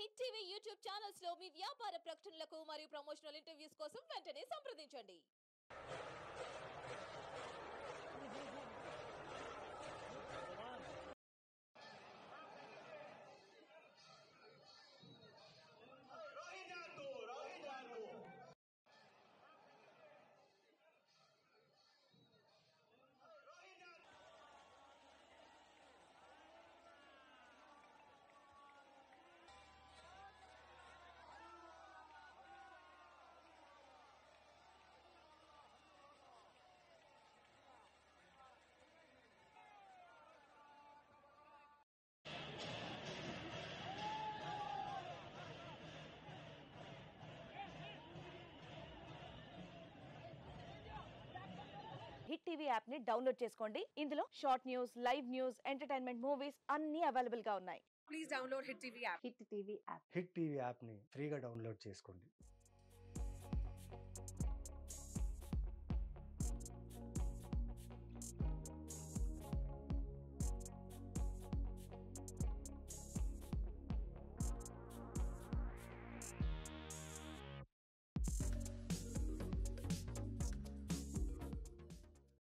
Hit TV YouTube channels లో మీ వ్యాపార ప్రకటనలకు మరియు ప్రమోషనల్ ఇంటర్వ్యూస్ కోసం వెంటనే సంప్రదించండి. హిట్ టీవీ యాప్ ని డౌన్లోడ్ చేసుకోండి. ఇందులో short news, live news, entertainment movies అన్ని అవైలబుల్ గా ఉన్నాయి. Please download hit TV app. Hit TV యాప్ని ఫ్రీగా డౌన్లోడ్ చేసుకోండి.